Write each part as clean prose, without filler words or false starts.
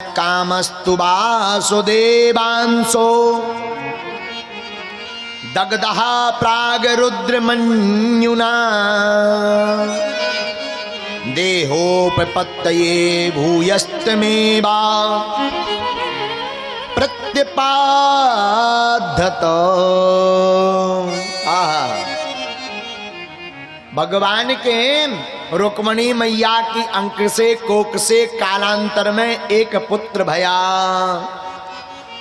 कामस्तु वासुदेवांसो दग्धः प्रागरुद्रमन्युना देहोपपत्तये भूयस्तमेवा प्रत्यपाद्धत। भगवान के रुक्मणी मैया की अंक से कोक से कालांतर में एक पुत्र भया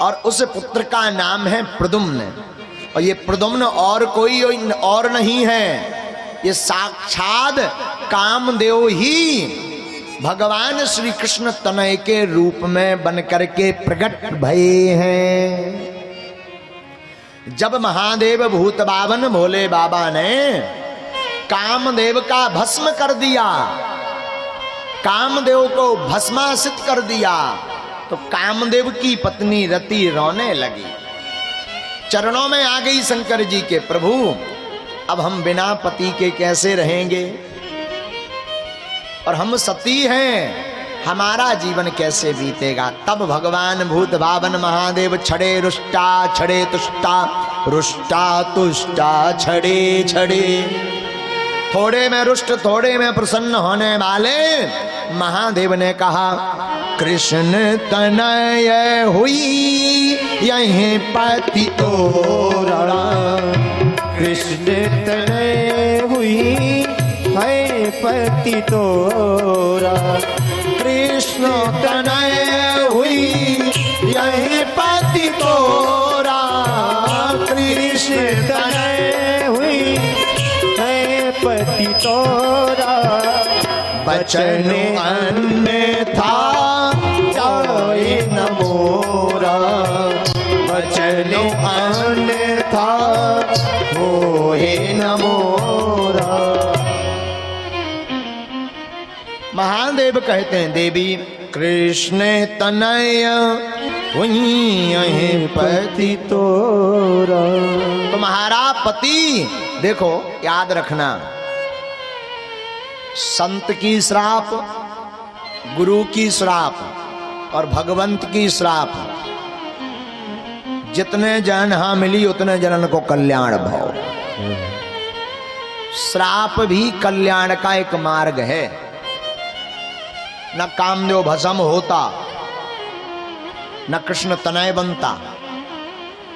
और उस पुत्र का नाम है प्रद्युम्न। और ये प्रद्युम्न और कोई और नहीं है, ये साक्षात कामदेव ही भगवान श्री कृष्ण तनय के रूप में बनकर के प्रकट भये हैं। जब महादेव भूत बावन भोले बाबा ने कामदेव का भस्म कर दिया, कामदेव को भस्मासित कर दिया, तो कामदेव की पत्नी रति रोने लगी, चरणों में आ गई शंकर जी के, प्रभु अब हम बिना पति के कैसे रहेंगे और हम सती हैं, हमारा जीवन कैसे बीतेगा। तब भगवान भूत भावन महादेव छड़े रुष्टा छड़े तुष्टा, रुष्टा तुष्टा छड़े छड़े, थोड़े में रुष्ट थोड़े में प्रसन्न होने वाले महादेव ने कहा, कृष्ण तनय हुई यहीं पति तोरा, कृष्ण तनय हुई है पति तोरा, कृष्ण तनय हुई यहीं पति तोरा, कृष्ण तनय हुई है पति तोरा, बचन अन्यथा जाए न मोरा, बचन अन्यथा होए न मोरा। महादेव कहते हैं, देवी कृष्ण तनय हुई यहीं पति तोरा। तुम्हारा पति, देखो याद रखना, संत की श्राप, गुरु की श्राप और भगवंत की श्राप, जितने जन हाँ मिली उतने जनन को कल्याण भाव। श्राप भी कल्याण का एक मार्ग है। न कामदेव भस्म होता, न कृष्ण तनय बनता,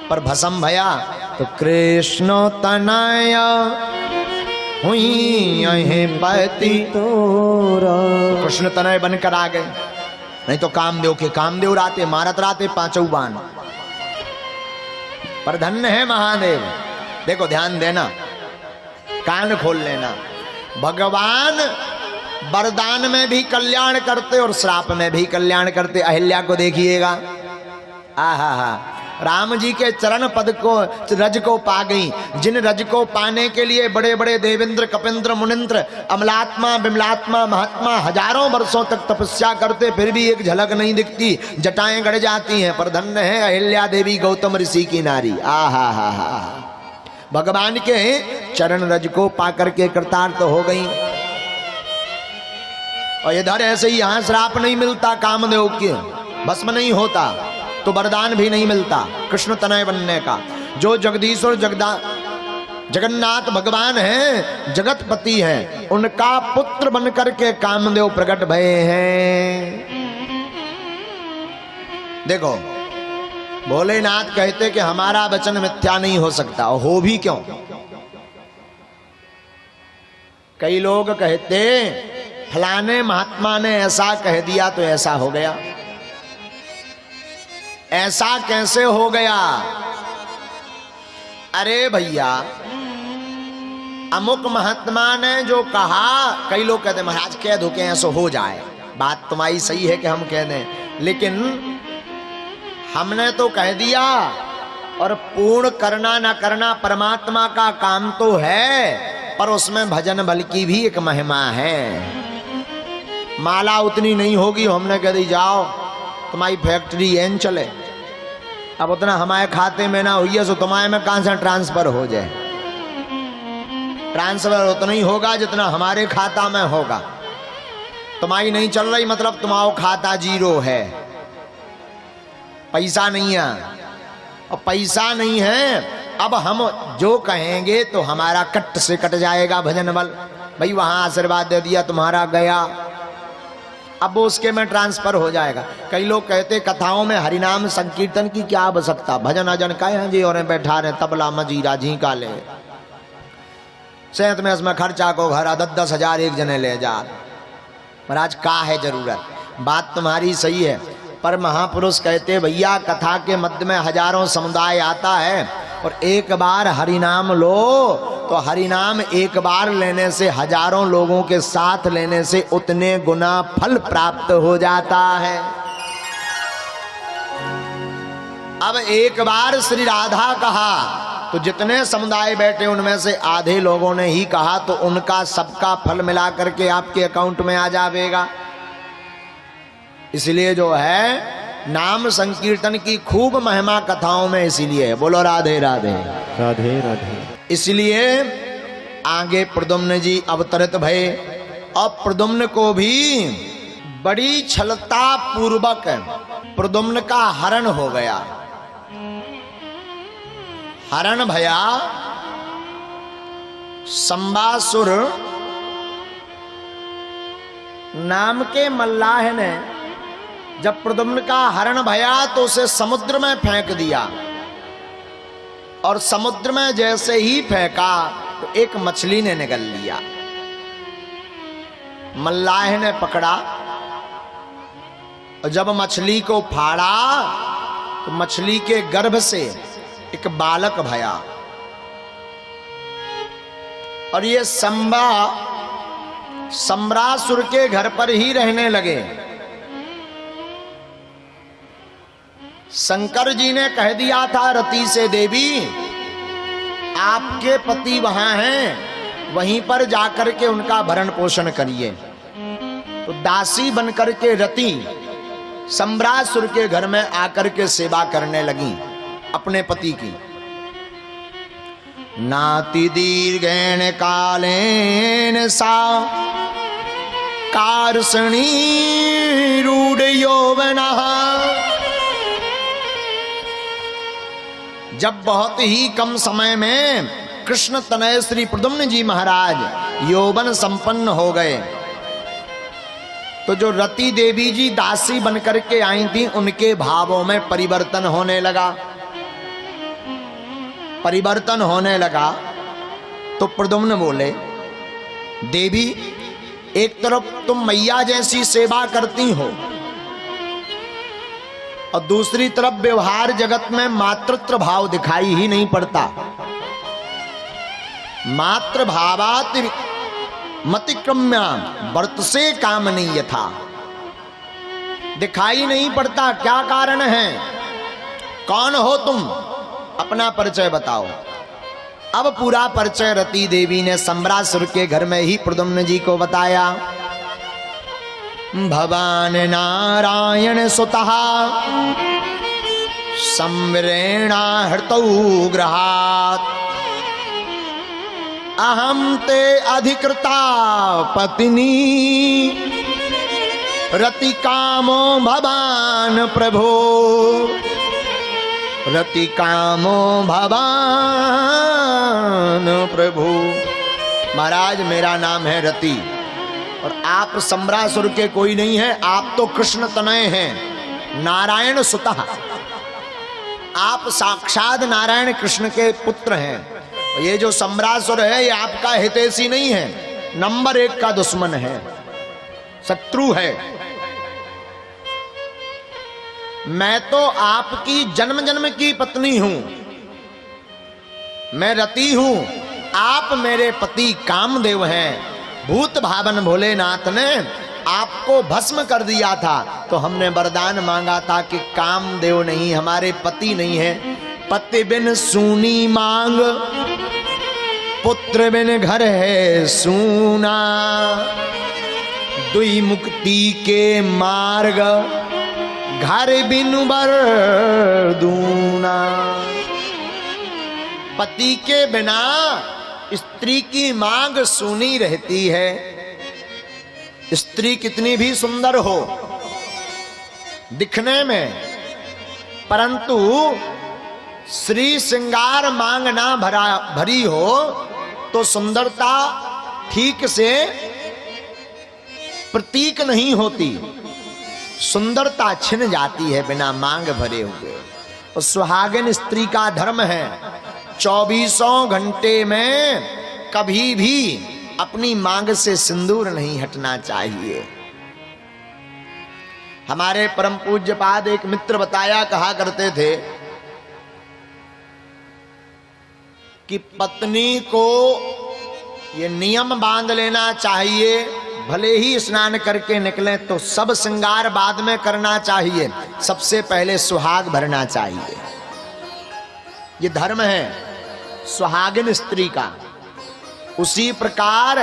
पर भस्म भया तो कृष्ण तनय हुई यहीं पति तोरा, कृष्ण तनय बनकर आ गए। नहीं तो कामदेव के कामदेव राते मारत राते पांचों बाण। पर धन्य है महादेव। देखो ध्यान देना, कान खोल लेना, भगवान वरदान में भी कल्याण करते और श्राप में भी कल्याण करते। अहिल्या को देखिएगा, आहा, राम जी के चरण पद को रज को पा गई, जिन रज को पाने के लिए बड़े बड़े देवेंद्र कपिंद्र मुनिंद्र अमलात्मा बिमलात्मा महात्मा हजारों वर्षों तक तपस्या करते, फिर भी एक झलक नहीं दिखती, जटाएं गड़ जाती हैं। पर धन्य है अहिल्या देवी गौतम ऋषि की नारी, आहा, भगवान के चरण रज को पाकर के कृतार्थ तो हो गई। और इधर ऐसे ही यहाँ श्राप नहीं मिलता, कामदेव के भस्म नहीं होता तो वरदान भी नहीं मिलता कृष्ण तनय बनने का। जो जगदीश्वर जगन्नाथ भगवान हैं, जगतपति हैं, उनका पुत्र बनकर के कामदेव प्रकट भये हैं। देखो भोलेनाथ कहते कि हमारा वचन मिथ्या नहीं हो सकता, और हो भी क्यों। कई लोग कहते फलाने महात्मा ने ऐसा कह दिया तो ऐसा हो गया। ऐसा कैसे हो गया? अरे भैया, अमुक महात्मा ने जो कहा, कई लोग कहते महाराज कह दो कि ऐसा हो जाए। बात तुम्हारी सही है कि हम कह दें, लेकिन हमने तो कह दिया, और पूर्ण करना ना करना परमात्मा का काम तो है, पर उसमें भजन बल की भी एक महिमा है। माला उतनी नहीं होगी, हमने कह दी जाओ तुम्हारी फैक्ट्री एन चले, अब उतना हमारे खाते में ना हुई है, सो तुम्हारे में कहां से ट्रांसफर हो जाए। ट्रांसफर उतना ही होगा जितना हमारे खाता में होगा। तुम्हारी नहीं चल रही मतलब तुम्हारा खाता जीरो है, पैसा नहीं है, और पैसा नहीं है। अब हम जो कहेंगे तो हमारा कट से कट जाएगा भजन बल। भाई वहां आशीर्वाद दे दिया तुम्हारा गया, अब वो उसके में ट्रांसफर हो जाएगा। कई लोग कहते कथाओं में हरिनाम संकीर्तन की क्या आवश्यकता, भजन अजन का है जी, और बैठा रहे तबला मजीरा झींका ले, सेहत में इसमें खर्चा को घर 10-10 हजार एक जने ले जा। पर आज का है जरूरत, बात तुम्हारी सही है, पर महापुरुष कहते भैया कथा के मध्य में हजारों समुदाय आता है, और एक बार हरिनाम लो तो हरिनाम एक बार लेने से हजारों लोगों के साथ लेने से उतने गुना फल प्राप्त हो जाता है। अब एक बार श्री राधा कहा तो जितने समुदाय बैठे उनमें से आधे लोगों ने ही कहा, तो उनका सबका फल मिला करके आपके अकाउंट में आ जाएगा। इसलिए जो है नाम संकीर्तन की खूब महिमा कथाओं में इसीलिए है। बोलो राधे राधे राधे राधे। इसलिए आगे प्रद्युम्न जी अवतरित भये, और प्रद्युम्न को भी बड़ी छलता पूर्वक प्रद्युम्न का हरण हो गया। हरण भया, संबासुर नाम के मल्लाह ने जब प्रद्युम्न का हरण भया तो उसे समुद्र में फेंक दिया, और समुद्र में जैसे ही फेंका तो एक मछली ने निगल लिया। मल्लाह ने पकड़ा, और जब मछली को फाड़ा तो मछली के गर्भ से एक बालक भया, और ये सम्रासुर के घर पर ही रहने लगे। शंकर जी ने कह दिया था रति से, देवी आपके पति वहां हैं, वहीं पर जाकर के उनका भरण पोषण करिए। तो दासी बनकर के रति सम्रासुर के घर में आकर के सेवा करने लगी अपने पति की। नाति दीर्घेण कालेन सा कार्षणी रूढ़ यौवना। जब बहुत ही कम समय में कृष्ण तनय श्री प्रद्युम्न जी महाराज यौवन संपन्न हो गए, तो जो रति देवी जी दासी बनकर के आई थी उनके भावों में परिवर्तन होने लगा। परिवर्तन होने लगा तो प्रद्युम्न बोले, देवी एक तरफ तुम मैया जैसी सेवा करती हो, और दूसरी तरफ व्यवहार जगत में मातृत्व भाव दिखाई ही नहीं पड़ता। मातृ भावात मतिक्रम्या वर्त से काम नहीं यथा, दिखाई नहीं पड़ता। क्या कारण है? कौन हो तुम? अपना परिचय बताओ। अब पूरा परिचय रति देवी ने सम्रासुर के घर में ही प्रद्युम्न जी को बताया। भवान नारायण सुतः संवरेणा हृतौ गृहात्, अहम ते अधिकृता पत्नी रति कामो भवान प्रभो, रति कामो भवान प्रभु। महाराज मेरा नाम है रति, और आप सम्रासुर के कोई नहीं है, आप तो कृष्ण तनय हैं, नारायण सुतः। आप साक्षात नारायण कृष्ण के पुत्र हैं। और ये जो सम्रासुर है ये आपका हितैषी नहीं है, नंबर 1 का दुश्मन है, शत्रु है। मैं तो आपकी जन्म जन्म की पत्नी हूं, मैं रति हूं, आप मेरे पति कामदेव हैं। भूत भावन भोलेनाथ ने आपको भस्म कर दिया था, तो हमने वरदान मांगा था कि कामदेव नहीं, हमारे पति नहीं है। पति बिन सूनी मांग, पुत्र बिन घर है सूना, दुई मुक्ति के मार्ग घर बिन बर दूना। पति के बिना स्त्री की मांग सूनी रहती है। स्त्री कितनी भी सुंदर हो दिखने में, परंतु श्री श्रृंगार मांग ना भरी हो तो सुंदरता ठीक से प्रतीक नहीं होती, सुंदरता छिन जाती है बिना मांग भरे हुए। और सुहागिन स्त्री का धर्म है 24 घंटे में कभी भी अपनी मांग से सिंदूर नहीं हटना चाहिए। हमारे परम पूज्य पाद एक मित्र बताया कहा करते थे कि पत्नी को ये नियम बांध लेना चाहिए, भले ही स्नान करके निकले तो सब श्रृंगार बाद में करना चाहिए, सबसे पहले सुहाग भरना चाहिए। ये धर्म है सुहागिन स्त्री का। उसी प्रकार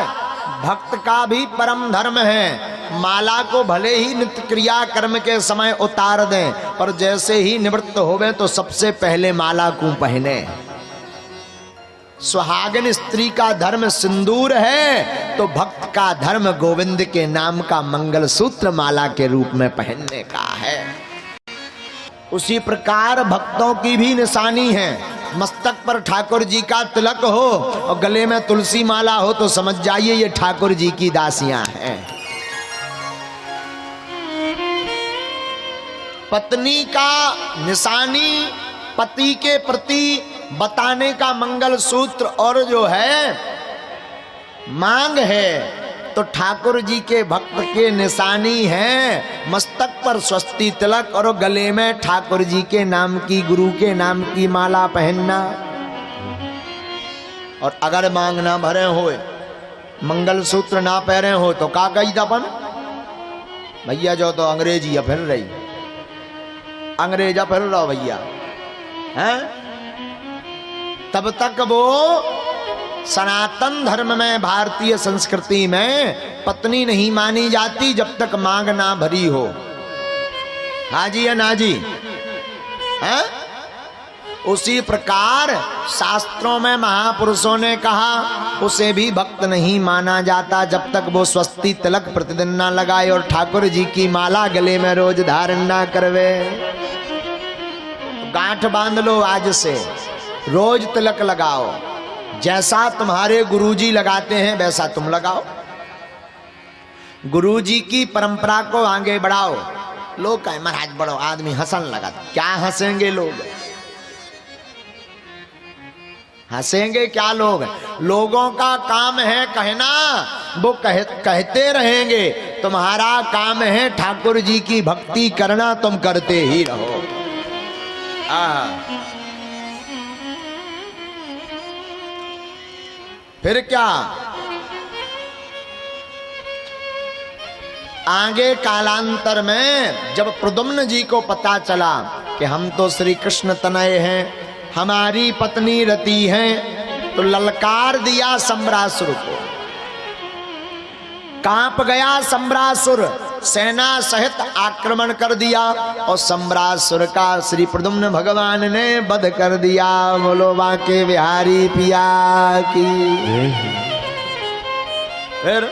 भक्त का भी परम धर्म है, माला को भले ही नित्य क्रिया कर्म के समय उतार दें, पर जैसे ही निवृत्त होवे तो सबसे पहले माला को पहने। सुहागिन स्त्री का धर्म सिंदूर है तो भक्त का धर्म गोविंद के नाम का मंगलसूत्र माला के रूप में पहनने का है। उसी प्रकार भक्तों की भी निशानी है, मस्तक पर ठाकुर जी का तिलक हो और गले में तुलसी माला हो तो समझ जाइए ये ठाकुर जी की दासियां हैं। पत्नी का निशानी पति के प्रति बताने का मंगल सूत्र और जो है मांग है तो ठाकुर जी के भक्त के निशानी है मस्तक पर स्वस्ति तिलक और गले में ठाकुर जी के नाम की, गुरु के नाम की माला पहनना। और अगर मांग ना भरे हो, मंगल सूत्र ना पहरे हो तो का कही दपन भैया जो तो अंग्रेजी या फिर रही, अंग्रेजा फिर रहो भैया हैं। तब तक वो सनातन धर्म में, भारतीय संस्कृति में पत्नी नहीं मानी जाती जब तक मांग ना भरी हो। हाँ जी या ना जी है? उसी प्रकार शास्त्रों में महापुरुषों ने कहा उसे भी भक्त नहीं माना जाता जब तक वो स्वस्ति तिलक प्रतिदिन ना लगाए और ठाकुर जी की माला गले में रोज धारण ना करवे। गांठ बांध लो आज से, रोज तिलक लगाओ, जैसा तुम्हारे गुरुजी लगाते हैं वैसा तुम लगाओ। गुरुजी की परंपरा को आगे बढ़ाओ। लोग कहें महाराज बड़ो आदमी हंसन लगा, क्या हंसेंगे लोग, हंसेंगे क्या लोग? लोगों का काम है कहना, वो कहते रहेंगे। तुम्हारा काम है ठाकुर जी की भक्ति करना, तुम करते ही रहो। फिर क्या आगे कालांतर में जब प्रद्युम्न जी को पता चला कि हम तो श्री कृष्ण तनय हैं, हमारी पत्नी रति हैं, तो ललकार दिया सम्रासुर को। कांप गया सम्रासुर, सेना सहित आक्रमण कर दिया और सम्रासुर का श्री प्रद्युम्न भगवान ने वध कर दिया। बोलो बांके बिहारी पिया की। फिर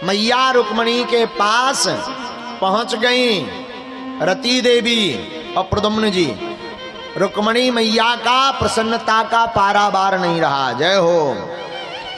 मैया रुक्मणी के पास पहुंच गई रति देवी और प्रद्युम्न जी। रुक्मणी मैया का प्रसन्नता का पारावार नहीं रहा। जय हो।